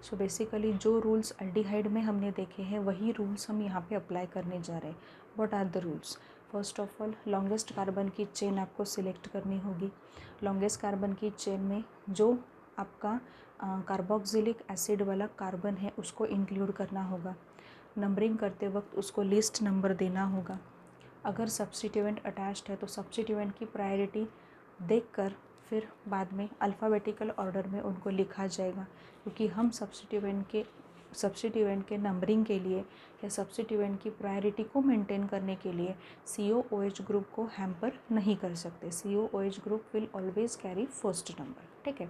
So basically जो rules aldehyde में हमने देखे हैं वही रूल्स हम यहाँ पे अप्लाई करने जा रहे हैं। What are the rules? First of all, longest carbon की चेन आपको सिलेक्ट करनी होगी। लॉन्गेस्ट कार्बन की चेन में जो आपका कार्बोक्सिलिक एसिड वाला कार्बन है उसको इंक्लूड करना होगा। नंबरिंग करते वक्त उसको लिस्ट नंबर देना होगा। अगर सब्स्टिट्यूएंट अटैच्ड है तो सब्स्टिट्यूएंट की प्रायोरिटी देखकर फिर बाद में अल्फ़ाबेटिकल ऑर्डर में उनको लिखा जाएगा, क्योंकि हम सब्स्टिट्यूएंट के नंबरिंग के लिए या सब्स्टिट्यूएंट की प्रायोरिटी को मेंटेन करने के लिए COOH ग्रुप को हैम्पर नहीं कर सकते। COOH group will always carry first number, ठीक है,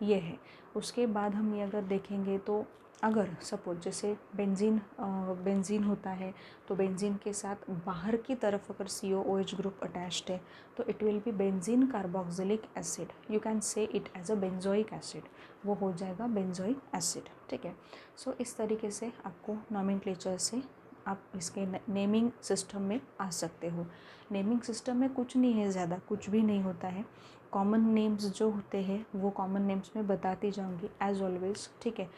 ये है। उसके बाद हम ये अगर देखेंगे तो अगर सपोज जैसे बेंजीन होता है तो बेंजीन के साथ बाहर की तरफ अगर COOH ग्रुप अटैच्ड है तो it will be benzene carboxylic acid, you can say it as a benzoic acid, वो हो जाएगा बेंजोइक एसिड, ठीक है। सो इस तरीके से आपको नॉमेनक्लेचर से आप इसके नेमिंग सिस्टम में आ सकते हो। नेमिंग सिस्टम में कुछ नहीं है, ज़्यादा कुछ भी नहीं होता है। कॉमन नेम्स जो होते हैं वो कॉमन नेम्स में बताती जाऊंगी एज ऑलवेज, ठीक है।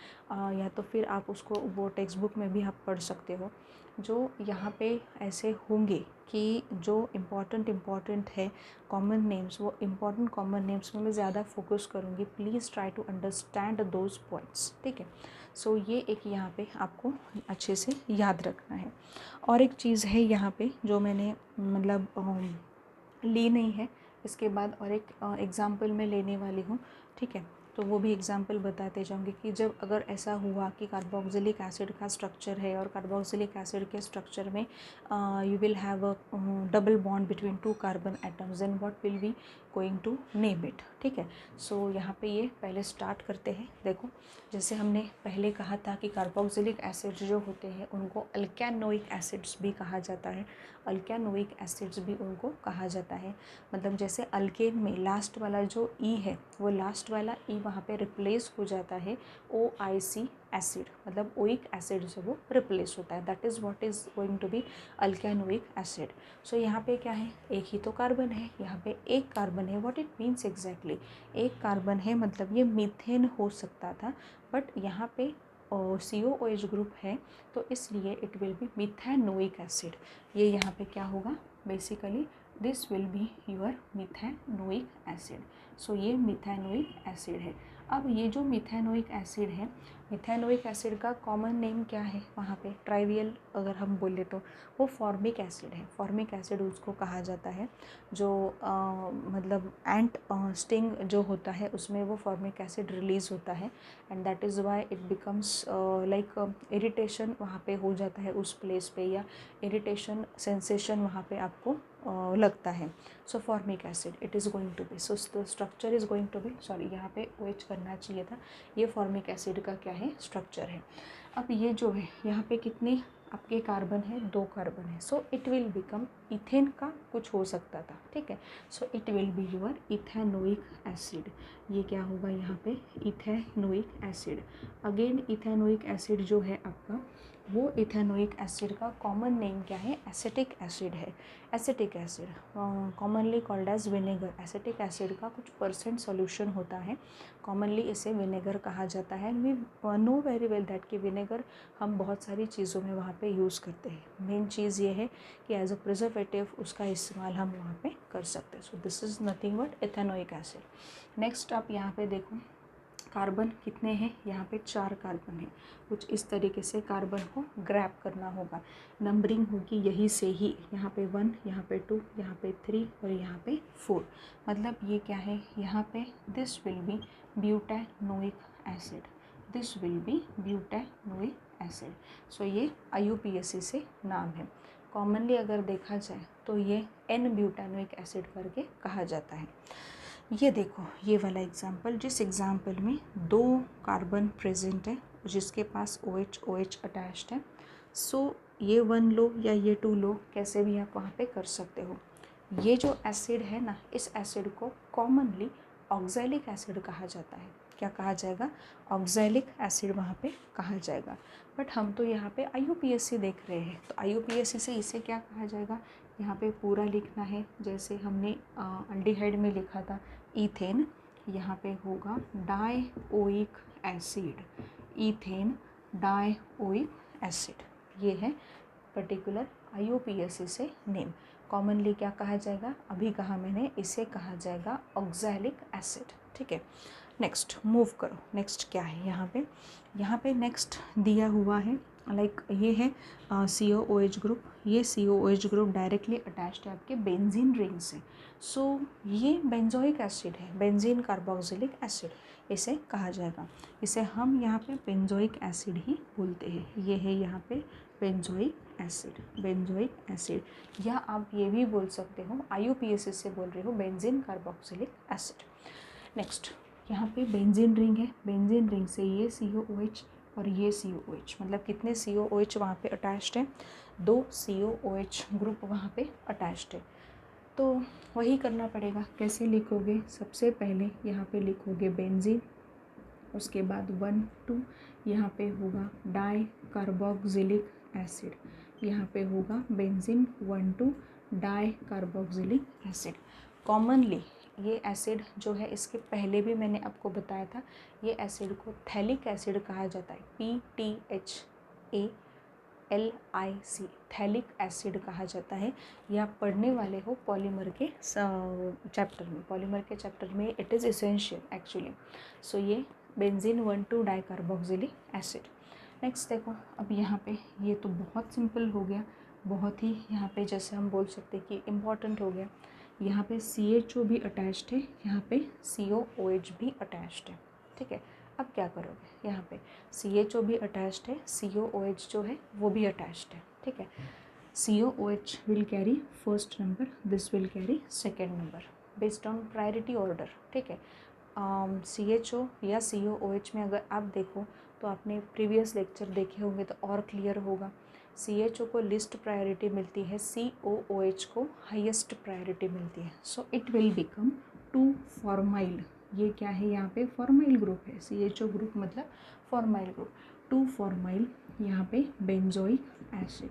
या तो फिर आप उसको वो टेक्स्ट बुक में भी आप पढ़ सकते हो। जो यहाँ पे ऐसे होंगे कि जो इम्पॉर्टेंट है कॉमन नेम्स, वो इम्पॉर्टेंट कॉमन नेम्स में मैं ज़्यादा फोकस करूँगी। Please try to understand those points, ठीक है। सो ये एक यहाँ पे आपको अच्छे से याद रखना है। और एक चीज़ है यहाँ पे जो मैंने मतलब ली नहीं है, इसके बाद और एक एग्ज़ाम्पल मैं लेने वाली हूँ, ठीक है। तो वो भी एग्ज़ाम्पल बताते जाऊँगी कि जब अगर ऐसा हुआ कि कार्बोक्सिलिक एसिड का स्ट्रक्चर है और कार्बोक्सिलिक एसिड के स्ट्रक्चर में you will have a double bond between two carbon atoms, then what will be going to name it, ठीक है। सो यहाँ पे ये पहले स्टार्ट करते हैं। देखो, जैसे हमने पहले कहा था कि कार्बोक्सिलिक एसिड्स जो होते हैं उनको अल्केनोइक एसिड्स भी कहा जाता है, अल्केनोइक एसिड्स भी उनको कहा जाता है। मतलब जैसे अल्केन में लास्ट वाला जो ई है वो लास्ट वाला ई वहाँ पे रिप्लेस हो जाता है OIC एसिड, मतलब ओइक एसिड से वो रिप्लेस होता है। That is what is going to be alkanoic acid. So यहाँ पे क्या है, एक ही तो कार्बन है, यहाँ पे एक कार्बन है। व्हाट इट मीन्स एग्जैक्टली, एक कार्बन है मतलब ये मीथेन हो सकता था, बट यहाँ पे COOH ग्रुप है तो इसलिए it will be methanoic acid. ये यहाँ पे क्या होगा, basically this will be your methanoic acid. So ये मिथेनोइक एसिड है। अब ये जो मिथेनोइक एसिड है, मिथेनोइक एसिड का कॉमन नेम क्या है वहाँ पे, ट्राइवियल अगर हम बोले तो वो फॉर्मिक एसिड है। फॉर्मिक एसिड उसको कहा जाता है जो मतलब एंट स्टिंग जो होता है उसमें वो फॉर्मिक एसिड रिलीज़ होता है, and that is why it becomes like irritation वहाँ पे हो जाता है उस प्लेस पे, या इरिटेशन सेंसेशन वहाँ पे आपको लगता है। So formic acid it is going to be, so structure is going to be, sorry यहाँ पे OH करना चाहिए था, ये फॉर्मिक एसिड का क्या है, स्ट्रक्चर है। अब ये जो है यहाँ पे कितने आपके कार्बन है, 2 कार्बन है। So it will become ethane का कुछ हो सकता था, ठीक है। So it will be your ethanoic acid. ये क्या होगा यहाँ पे, ethanoic acid. Again ethanoic acid जो है आपका, वो इथेनोइक एसिड का कॉमन नेम क्या है, एसिटिक एसिड है। Acetic acid commonly called as vinegar. Acetic acid का कुछ परसेंट सॉल्यूशन होता है, कॉमनली इसे विनेगर कहा जाता है। We know very well that कि विनेगर हम बहुत सारी चीज़ों में वहाँ पे यूज़ करते हैं। मेन चीज़ ये है कि एज अ प्रिजर्वेटिव उसका इस्तेमाल हम वहाँ पे कर सकते हैं। So this is nothing but ethanoic acid. Next आप यहाँ पे देखो, कार्बन कितने हैं, यहाँ पे 4 कार्बन है। कुछ इस तरीके से कार्बन को ग्रैब करना होगा, नंबरिंग होगी यही से ही, यहाँ पे 1, यहाँ पे 2, यहाँ पे 3 और यहाँ पे 4। मतलब ये क्या है, यहाँ पे this will be butanoic acid, this will be butanoic acid. So ये IUPAC से नाम है। कॉमनली अगर देखा जाए तो ये N ब्यूटेनोइक एसिड करके कहा जाता है। ये देखो ये वाला एग्जाम्पल, जिस एग्जाम्पल में 2 कार्बन प्रेजेंट है जिसके पास OH अटैच्ड है। सो ये 1 लो या ये 2 लो, कैसे भी आप वहाँ पे कर सकते हो। ये जो एसिड है ना, इस एसिड को कॉमनली ऑक्सैलिक एसिड कहा जाता है। क्या कहा जाएगा, ऑक्सैलिक एसिड वहाँ पे कहा जाएगा। बट हम तो यहाँ पे IUPAC देख रहे हैं, तो IUPAC से इसे क्या कहा जाएगा, यहाँ पे पूरा लिखना है। जैसे हमने अल्डिहाइड में लिखा था इथेन, यहाँ पे होगा dioic acid. Ethane dioic acid, ये है पर्टिकुलर IUPAC से नेम। कॉमनली क्या कहा जाएगा, अभी कहा मैंने, इसे कहा जाएगा ऑक्सैलिक एसिड। ठीक है, नेक्स्ट मूव करो। नेक्स्ट क्या है यहाँ पे नेक्स्ट दिया हुआ है, लाइक ये है COOH ग्रुप। ये COOH ग्रुप डायरेक्टली अटैच्ड है आपके बेंजीन रिंग से। सो ये बेंजोइक एसिड है, बेंजीन कार्बोक्सिलिक एसिड इसे कहा जाएगा। इसे हम यहाँ पे बेंजोइक एसिड ही बोलते हैं। ये है यहाँ पे बेंजोइक एसिड, बेंजोइक एसिड, या आप ये भी बोल सकते हो, IUPAC से बोल रहे हो, बेंजीन कार्बोक्सिलिक एसिड। नेक्स्ट यहाँ पे बेंजीन रिंग है, बेंजीन रिंग से ये COOH और ये COOH, मतलब कितने COOH वहाँ पे अटैच्ड है, 2 COOH ग्रुप वहाँ पे अटैच्ड है। तो वही करना पड़ेगा। कैसे लिखोगे, सबसे पहले यहाँ पे लिखोगे बेंजीन, उसके बाद 1 2 यहाँ पे होगा डाई कार्बोक्सिलिक एसिड, यहाँ पे होगा benzene 1 2 di carboxylic acid. Commonly ये एसिड जो है, इसके पहले भी मैंने आपको बताया था, ये एसिड को थैलिक एसिड कहा जाता है, PTHALIC, थैलिक एसिड कहा जाता है। या पढ़ने वाले हो पॉलीमर के चैप्टर में, पॉलीमर के चैप्टर में इट इज़ एसेंशियल एक्चुअली। सो ये benzene 1 2 di carboxylic acid. Next देखो, अब यहाँ पे ये तो बहुत सिंपल हो गया, बहुत ही यहाँ पे जैसे हम बोल सकते कि इम्पॉर्टेंट हो गया। यहाँ पे CHO भी अटैच्ड है, यहाँ पे COOH भी अटैच्ड है। ठीक है, अब क्या करोगे, यहाँ पे CHO भी अटैच्ड है, COOH जो है वो भी अटैच्ड है। ठीक है, COOH will carry first number, this will carry second number based on priority order. ठीक है, CHO या COOH में अगर आप देखो तो आपने प्रीवियस लेक्चर देखे होंगे तो और क्लियर होगा। CHO को लिस्ट प्रायोरिटी मिलती है, COOH को हाईएस्ट प्रायोरिटी मिलती है। So it will become 2 formyl, ये क्या है यहाँ पे फॉर्माइल ग्रुप है, CHO ग्रुप मतलब फॉर्माइल ग्रुप, 2 फॉर्माइल यहाँ पे benzoic acid,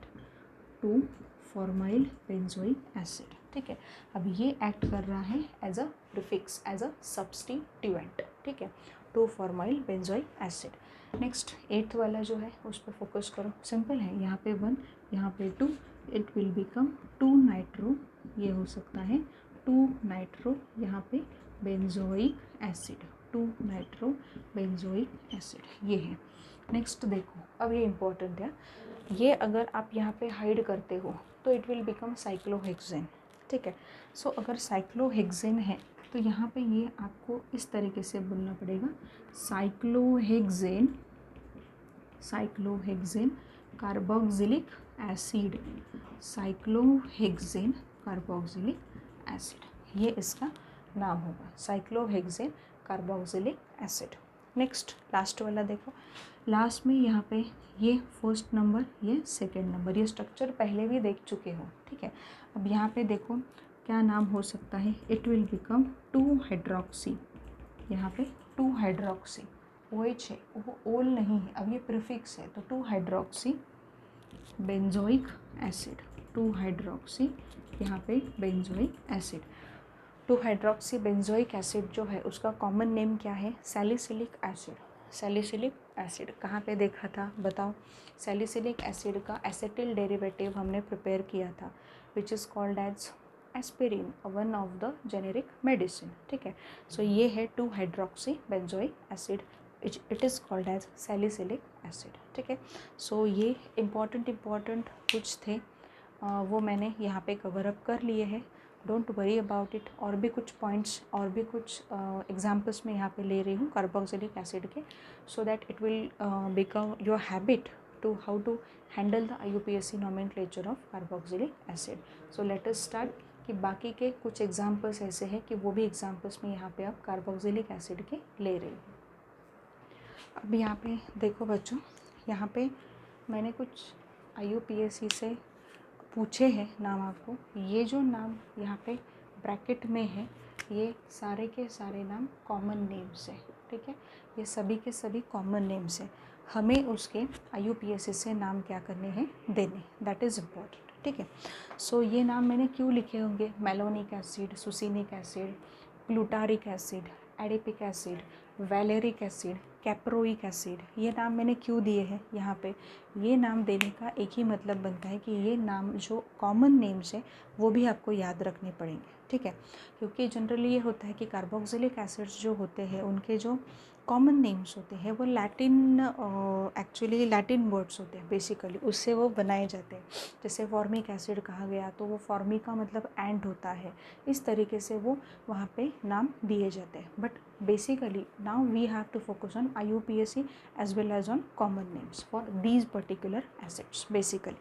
2 formyl benzoic acid. ठीक है, अब ये एक्ट कर रहा है as a prefix, as a substituent. ठीक है, 2 formyl benzoic acid. Next 8th वाला जो है उस पर फोकस करो, सिंपल है, यहाँ पे 1 यहाँ पे 2, इट विल बिकम 2 नाइट्रो, ये हो सकता है 2 नाइट्रो यहाँ पे benzoic acid, 2 nitro benzoic acid, ये है। नेक्स्ट देखो, अब ये इम्पोर्टेंट है, ये अगर आप यहाँ पे हाइड करते हो तो इट विल बिकम साइक्लोहेक्सेन। ठीक है, सो अगर साइक्लोहेक्सेन है तो यहाँ पे ये आपको इस तरीके से बोलना पड़ेगा, cyclohexane, cyclohexane carboxylic acid, cyclohexane carboxylic acid, ये इसका नाम होगा, cyclohexane carboxylic acid. Next last वाला देखो, लास्ट में यहाँ पे ये फर्स्ट नंबर, ये सेकंड नंबर, ये स्ट्रक्चर पहले भी देख चुके हो। ठीक है, अब यहाँ पे देखो क्या नाम हो सकता है, इट विल बिकम 2 हाइड्रोक्सी, यहाँ पे 2 हाइड्रोक्सी, OH है वो ओल नहीं है, अब ये प्रीफिक्स है तो 2 हाइड्रोक्सी बेंजोइक एसिड, 2 हाइड्रोक्सी यहाँ पे benzoic acid. 2 hydroxy benzoic acid जो है उसका कॉमन नेम क्या है, सैलिसिलिक एसिड, सैलिसिलिक एसिड। कहाँ पे देखा था बताओ, सैलिसिलिक एसिड का एसिटिल डेरिवेटिव हमने प्रिपेयर किया था, which is called as aspirin, one of the generic medicine. ठीक है, सो ये है 2 hydroxy benzoic acid, it is called as salicylic acid. ठीक है, सो ये इम्पॉर्टेंट कुछ थे वो मैंने यहाँ पे कवर अप कर लिए हैं, डोंट वरी अबाउट इट। और भी कुछ पॉइंट्स और भी कुछ एग्जाम्पल्स मैं यहाँ पे ले रही हूँ कार्बोक्सिलिक एसिड के, so that it will become your habit to how to handle the IUPAC nomenclature of carboxylic acid. So let us start कि बाकी के कुछ एग्जाम्पल्स ऐसे हैं कि वो भी एग्जाम्पल्स में यहाँ पे आप कार्बोक्सिलिक एसिड के ले रही हूँ। अब यहाँ पे देखो बच्चों, यहाँ पे मैंने कुछ IUPAC से पूछे हैं नाम आपको, ये जो नाम यहाँ पे ब्रैकेट में है ये सारे के सारे नाम कॉमन नेम्स है। ठीक है, ये सभी के सभी कॉमन नेम्स हैं, हमें उसके IUPAC से नाम क्या करने हैं, देने, दैट इज़ इम्पॉर्टेंट। ठीक है, सो ये नाम मैंने क्यों लिखे होंगे, malonic acid, succinic acid, glutaric acid, adipic acid, valeric acid, caproic acid, ये नाम मैंने क्यों दिए हैं यहाँ पे? ये नाम देने का एक ही मतलब बनता है कि ये नाम जो कॉमन नेम्स है वो भी आपको याद रखने पड़ेंगे, ठीक है। क्योंकि जनरली ये होता है कि कार्बोक्सिलिक एसिड्स जो होते हैं उनके जो कॉमन नेम्स होते हैं वो लैटिन, एक्चुअली लैटिन वर्ड्स होते हैं बेसिकली, उससे वो बनाए जाते हैं। जैसे फॉर्मिक एसिड कहा गया तो वो फॉर्मिका मतलब एंड होता है, इस तरीके से वो वहाँ पे नाम दिए जाते हैं। But basically now we have to focus on IUPAC as well as on common names for these particular acids basically,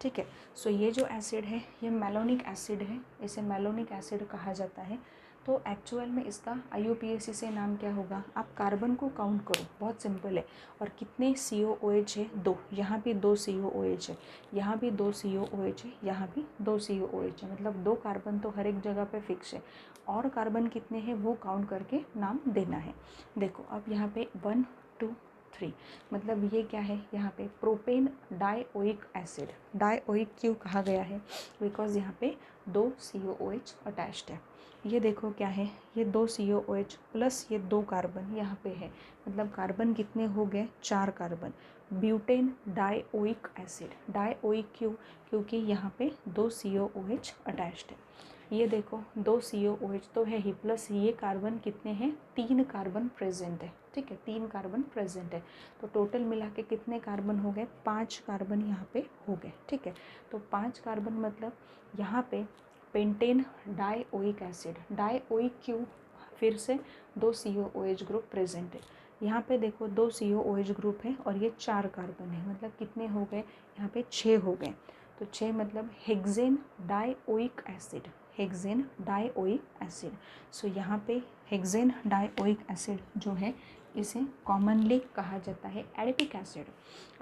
ठीक है। सो ये जो एसिड है ये मेलोनिक एसिड है, इसे मेलोनिक एसिड कहा जाता है। तो एक्चुअल में इसका IUPAC से नाम क्या होगा? आप कार्बन को काउंट करो, बहुत सिंपल है। और कितने COOH है? 2, यहाँ भी 2 COOH है, यहाँ भी 2 COOH है, यहाँ भी 2 COOH है, मतलब 2 कार्बन तो हर एक जगह पे फिक्स है। और कार्बन कितने हैं वो काउंट करके नाम देना है। देखो अब यहाँ पे 1 2 3, मतलब ये क्या है? यहाँ पे प्रोपेन डाइओइक एसिड। डाइओइक क्यों कहा गया है? बिकॉज यहाँ पे 2 COOH अटैच्ड है। ये देखो क्या है? ये 2 COOH प्लस ये 2 कार्बन यहाँ पे है, मतलब कार्बन कितने हो गए? 4 carbon. Butane dioic acid. Dioic क्यों? क्योंकि यहाँ पे 2 COOH अटैच्ड है। ये देखो 2 COOH तो है ही, प्लस ये कार्बन कितने हैं? 3 कार्बन प्रेजेंट है, ठीक है, 3 कार्बन प्रेजेंट है। तो टोटल मिला के कितने कार्बन हो गए? 5 कार्बन यहाँ पे हो गए, ठीक है। तो 5 कार्बन मतलब यहाँ पे पेंटेन डाइओइक एसिड। डाइओइक क्यों? फिर से 2 COOH ग्रुप प्रेजेंट है। यहाँ पे देखो 2 COOH ग्रुप है और ये 4 कार्बन है, मतलब कितने हो गए? यहाँ पे 6 हो गए। तो 6 मतलब hexane dioic acid, hexane dioic acid. So यहाँ पे हेक्सेन डाइओइक एसिड जो है इसे कॉमनली कहा जाता है एडिपिक एसिड।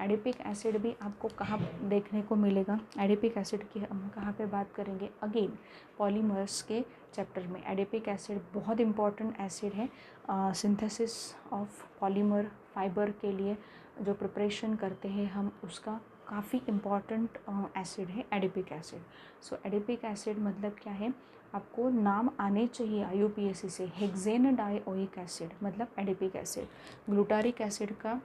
एडिपिक एसिड भी आपको कहाँ देखने को मिलेगा? एडिपिक एसिड की हम कहाँ पे बात करेंगे? अगेन पॉलीमर्स के चैप्टर में। एडिपिक एसिड बहुत इंपॉर्टेंट एसिड है सिंथेसिस ऑफ पॉलीमर फाइबर के लिए जो प्रिपरेशन करते हैं हम, उसका काफ़ी इम्पॉर्टेंट एसिड है एडिपिक एसिड। सो एडिपिक एसिड मतलब क्या है? आपको नाम आने चाहिए IUPAC से। हेक्सेन डाइओइक एसिड मतलब एडिपिक एसिड। ग्लूटारिक एसिड का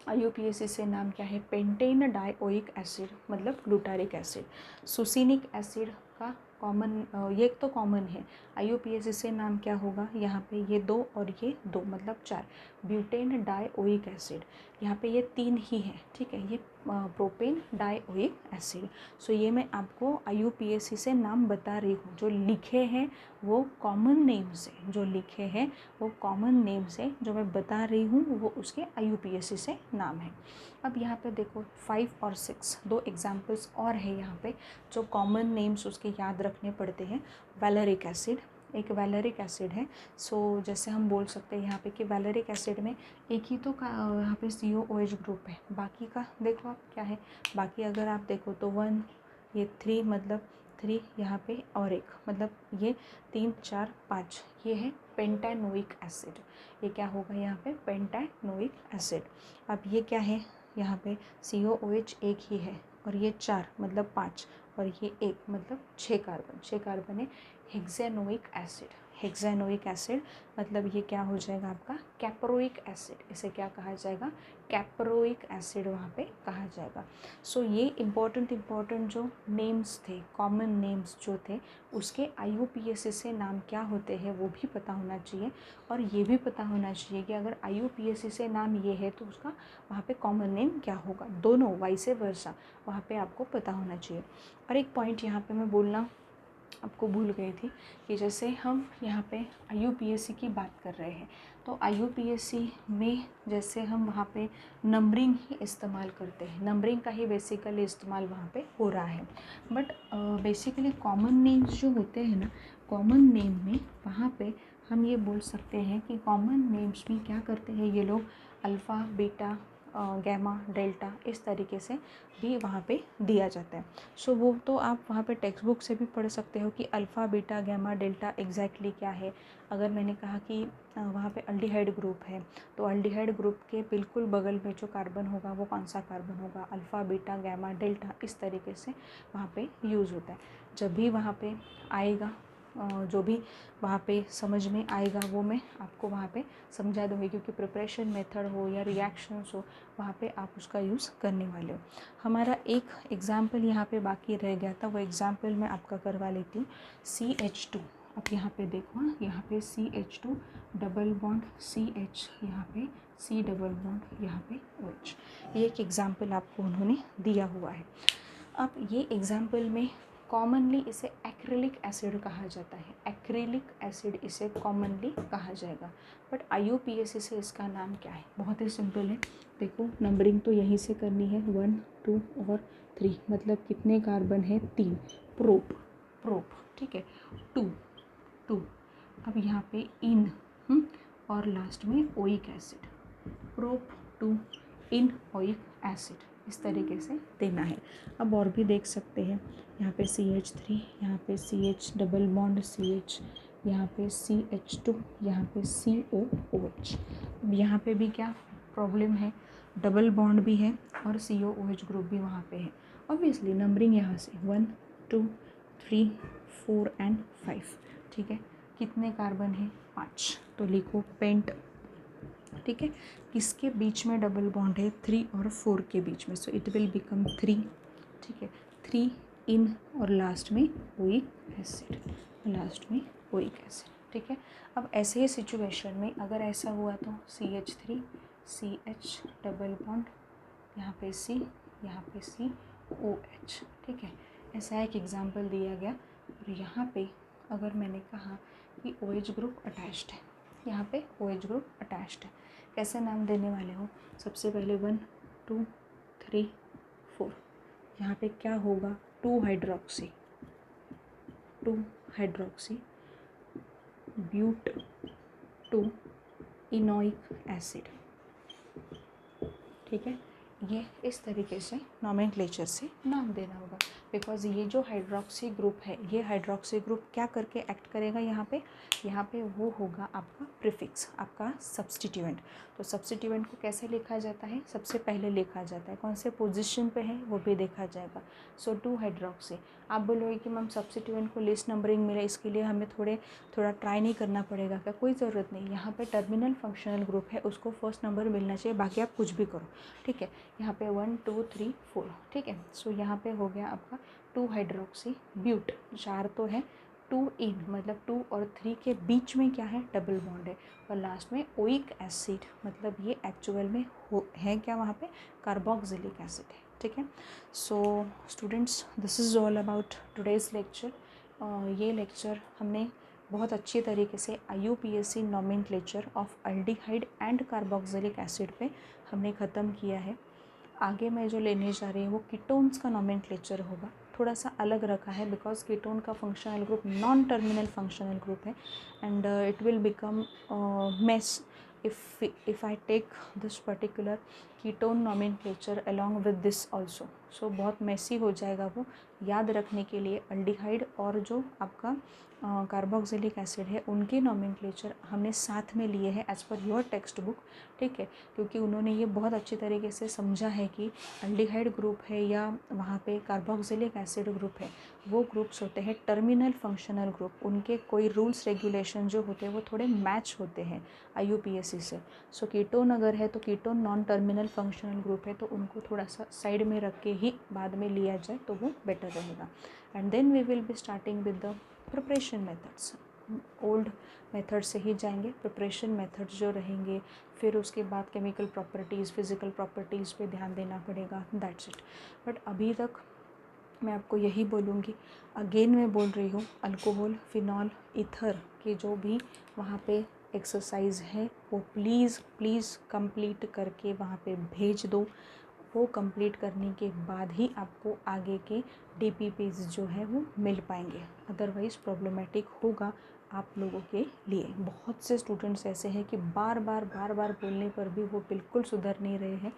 IUPAC से नाम क्या है? पेंटेन डाइओइक एसिड मतलब ग्लूटारिक एसिड। सुसिनिक एसिड का कॉमन, ये तो कॉमन है, IUPAC से नाम क्या होगा? यहाँ पे ये 2 और ये 2 मतलब 4, ब्यूटेन डाइओइक एसिड। यहाँ पे ये 3 ही है, ठीक है, ये प्रोपेन डाइओइक एसिड। सो ये मैं आपको IUPAC से नाम बता रही हूँ, जो लिखे हैं वो कॉमन नेम से, जो लिखे हैं वो कॉमन नेम से, जो मैं बता रही हूँ वो उसके IUPAC से नाम है। अब यहाँ पे देखो 5 और 6 2 एग्जाम्पल्स और है यहाँ पे जो कॉमन नेम्स उसके याद रखने पड़ते हैं। वैलेरिक एसिड, एक वैलेरिक एसिड है। सो जैसे हम बोल सकते हैं यहाँ पे कि वैलेरिक एसिड में एक ही तो यहाँ पे COOH ग्रुप है, बाकी का देखो आप क्या है? बाकी अगर आप देखो तो 1, ये 3 मतलब 3 यहाँ पे और एक, मतलब ये 3 4 5, ये है पेंटानोइक एसिड। ये क्या होगा यहाँ पे? Pentanoic acid. अब ये क्या है? यहाँ पे COOH एक ही है और ये 4 मतलब 5 और ये 1 मतलब 6 कार्बन, 6 कार्बन है। हेक्सेनोइक एसिड, हेक्सेनोइक एसिड मतलब ये क्या हो जाएगा आपका? Caproic acid. इसे क्या कहा जाएगा? कैप्रोइक एसिड वहाँ पे कहा जाएगा। सो ये इम्पॉर्टेंट जो नेम्स थे, कॉमन नेम्स जो थे, उसके IUPAC से नाम क्या होते हैं वो भी पता होना चाहिए। और ये भी पता होना चाहिए कि अगर IUPAC से नाम ये है तो उसका वहाँ पे कॉमन नेम क्या होगा। दोनों वाइसे वर्सा वहाँ पे आपको पता होना चाहिए। और एक पॉइंट यहाँ पे मैं बोलना आपको भूल गई थी कि जैसे हम यहाँ पे IUPAC की बात कर रहे हैं तो IUPAC में जैसे हम वहाँ पे नंबरिंग ही इस्तेमाल करते हैं, नंबरिंग का ही बेसिकली इस्तेमाल वहाँ पे हो रहा है। बट बेसिकली कॉमन नेम्स जो होते हैं ना, कॉमन नेम में वहाँ पे हम ये बोल सकते हैं कि कॉमन नेम्स में क्या करते हैं ये लोग? अल्फ़ा बीटा गैमा डेल्टा इस तरीके से भी वहाँ पे दिया जाता है। सो वो तो आप वहाँ पे टेक्स्ट बुक से भी पढ़ सकते हो कि alpha beta gamma delta exactly क्या है। अगर मैंने कहा कि वहाँ पे अल्डिहाइड ग्रुप है तो अल्डिहाइड ग्रुप के बिल्कुल बगल में जो कार्बन होगा वो कौन सा कार्बन होगा? अल्फ़ा बीटा गैमा डेल्टा, इस तरीके से वहाँ पे यूज़ होता है। जब भी वहाँ पे आएगा जो भी वहाँ पे समझ में आएगा वो मैं आपको वहाँ पे समझा दूँगी, क्योंकि प्रिपरेशन मेथड हो या रिएक्शंस हो वहाँ पे आप उसका यूज़ करने वाले हो। हमारा एक एग्ज़ाम्पल यहाँ पे बाकी रह गया था, वो एग्ज़ाम्पल मैं आपका करवा लेती हूँ। CH2, अब यहाँ पे देखो, यहाँ पे CH2 डबल बॉन्ड CH, यहाँ पे C डबल बॉन्ड, यहाँ पे OH। ये एक एग्ज़ाम्पल आपको उन्होंने दिया हुआ है। अब ये एग्ज़ाम्पल में कॉमनली इसे एक्रिलिक एसिड कहा जाता है, एक्रिलिक एसिड इसे कॉमनली कहा जाएगा। बट IUPAC से इसका नाम क्या है? बहुत ही सिंपल है। देखो नंबरिंग तो यहीं से करनी है, 1 2 और 3, मतलब कितने कार्बन है? 3। प्रोप, ठीक है, 2। अब यहाँ पे इन और लास्ट में ओइक एसिड, प्रोप 2 इन ओइक एसिड, इस तरीके से देना है। अब और भी देख सकते हैं, यहाँ पे CH3, यहाँ पे CH डबल बॉन्ड CH, यहाँ पे CH2, यहाँ पे COOH। यहाँ पे भी क्या प्रॉब्लम है? डबल बॉन्ड भी है और COOH ग्रुप भी वहाँ पे है। ऑब्वियसली नंबरिंग यहाँ से 1 2 3 4 एंड 5, ठीक है। कितने कार्बन है? 5। तो लिखो पेंट, ठीक है। किसके बीच में डबल बॉन्ड है? 3 और 4 के बीच में, सो इट विल बिकम 3, ठीक है। 3 इन और लास्ट में ओइक एसिड, लास्ट में ओइक एसिड, ठीक है। अब ऐसे ही सिचुएशन में अगर ऐसा हुआ तो CH3 CH डबल बॉन्ड, यहाँ पे C, यहाँ पे COH, ठीक है। ऐसा एक एग्जाम्पल दिया गया। और यहाँ पे अगर मैंने कहा कि OH ग्रुप अटैच्ड है, यहाँ पे OH ग्रुप अटैच्ड है, कैसे नाम देने वाले हो? सबसे पहले 1 2 3 4, यहाँ पे क्या होगा? 2 हाइड्रोक्सी ब्यूट 2 इनोइक एसिड, ठीक है। ये इस तरीके से नॉमेनक्लेचर से नाम देना होगा, बिकॉज ये जो हाइड्रोक्सी ग्रुप है, ये हाइड्रोक्सी ग्रुप क्या करके एक्ट करेगा? यहाँ पे वो होगा आपका प्रीफिक्स, आपका सब्स्टिट्यूएंट। तो सब्स्टिट्यूएंट को कैसे लिखा जाता है? सबसे पहले लिखा जाता है, कौन से पोजीशन पे है वो भी देखा जाएगा। सो 2 हाइड्रोक्सी। आप बोलोगे कि मैम सब्स्टिट्यूएंट को लिस्ट नंबरिंग मिले, इसके लिए हमें थोड़ा ट्राई नहीं करना पड़ेगा क्या? कोई ज़रूरत नहीं। यहाँ पे टर्मिनल फंक्शनल ग्रुप है, उसको फर्स्ट नंबर मिलना चाहिए, बाकी आप कुछ भी करो, ठीक है। यहाँ पे 1 2 3 4, ठीक है। सो यहाँ पे हो गया आपका 2 हाइड्रोक्सी ब्यूट, 4 तो है, 2 इन मतलब 2 और 3 के बीच में क्या है? डबल बॉन्ड है, और लास्ट में ओइक एसिड, मतलब ये एक्चुअल में है क्या वहाँ पे? कार्बोक्सिलिक एसिड है, ठीक है। So students, this is all about today's lecture. ये लेक्चर हमने बहुत अच्छी तरीके से IUPAC nomenclature of aldehyde and carboxylic acid पे हमने ख़त्म किया है। आगे मैं जो लेने जा रही हूँ वो कीटोन्स का नॉमेनक्लेचर होगा, थोड़ा सा अलग रखा है, बिकॉज कीटोन का functional group non terminal functional group है, and it will become mess if I take this particular ketone nomenclature along with this also, so बहुत मेसी हो जाएगा वो। याद रखने के लिए अल्डिहाइड और जो आपका कार्बोक्सिलिक एसिड है उनके नॉमेनक्लेचर हमने साथ में लिए हैं as per your text book, ठीक है। क्योंकि उन्होंने ये बहुत अच्छे तरीके से समझा है कि अल्डिहाइड ग्रुप है या वहाँ पे कार्बोक्सिलिक एसिड ग्रुप है, वो ग्रुप्स होते हैं टर्मिनल फंक्शनल ग्रुप, उनके कोई रूल्स रेगुलेशन जो होते हैं वो थोड़े मैच होते हैं IUPAC से। सो कीटोन अगर है तो ketone non terminal functional group है, तो उनको थोड़ा सा साइड में रख के ही बाद में लिया जाए तो वो बेटर रहेगा। And then we will be starting with the preparation methods. Old method से ही जाएंगे, प्रिपरेशन मेथड्स जो रहेंगे, फिर उसके बाद केमिकल प्रॉपर्टीज़, फिज़िकल प्रॉपर्टीज़ पे ध्यान देना पड़ेगा, दैट्स इट। बट अभी तक मैं आपको यही बोलूँगी, अगेन मैं बोल रही हूँ, अल्कोहल, फिनॉल, ईथर के जो भी वहाँ पे एक्सरसाइज है वो प्लीज़ कंप्लीट करके वहाँ पे भेज दो। वो कंप्लीट करने के बाद ही आपको आगे के DPPs जो है वो मिल पाएंगे, अदरवाइज़ प्रॉब्लमेटिक होगा आप लोगों के लिए। बहुत से स्टूडेंट्स ऐसे हैं कि बार बार बोलने पर भी वो बिल्कुल सुधर नहीं रहे हैं।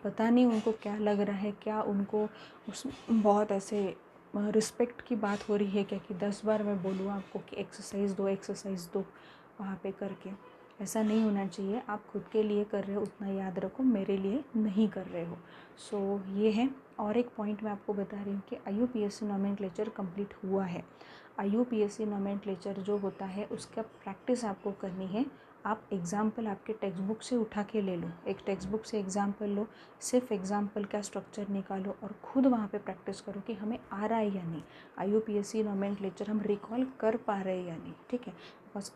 पता नहीं उनको क्या लग रहा है, क्या उनको उस बहुत ऐसे रिस्पेक्ट की बात हो रही है क्या कि 10 बार मैं बोलूँ आपको कि एक्सरसाइज दो वहाँ पे करके। ऐसा नहीं होना चाहिए, आप खुद के लिए कर रहे हो उतना याद रखो, मेरे लिए नहीं कर रहे हो। सो ये है। और एक पॉइंट मैं आपको बता रही हूँ कि IUPAC नॉमेनक्लेचर कंप्लीट हुआ है। IUPAC नोमेनक्लेचर जो होता है उसका प्रैक्टिस आपको करनी है। आप एग्ज़ाम्पल आपके टेक्स्ट बुक से उठा के ले लो, एक टेक्स्ट बुक से एग्ज़ाम्पल लो, सिर्फ एग्ज़ाम्पल का स्ट्रक्चर निकालो और ख़ुद वहाँ पे प्रैक्टिस करो कि हमें आ रहा है या नहीं, IUPAC नोमेनक्लेचर हम रिकॉल कर पा रहे हैं या नहीं, ठीक है। बस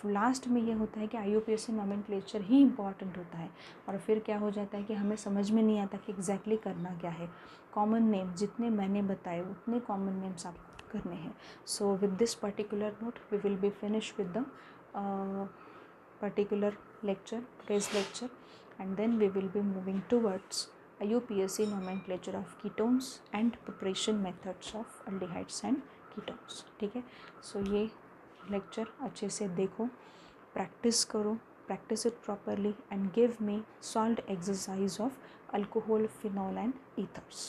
लास्ट में ये होता है कि IUPAC नोमेनक्लेचर ही इम्पॉर्टेंट होता है और फिर क्या हो जाता है कि हमें समझ में नहीं आता कि एग्जैक्टली करना क्या है। कॉमन नेम जितने मैंने बताए उतने कॉमन नेम्स आपको करने हैं। So with this particular note we will be finish with the particular lecture, today's lecture, and then we will be moving towards IUPAC nomenclature of ketones and preparation methods of aldehydes and ketones, ठीक है। So ये lecture अच्छे से देखो, practice करो, practice it properly and give me solved exercise of alcohol, phenol and ethers.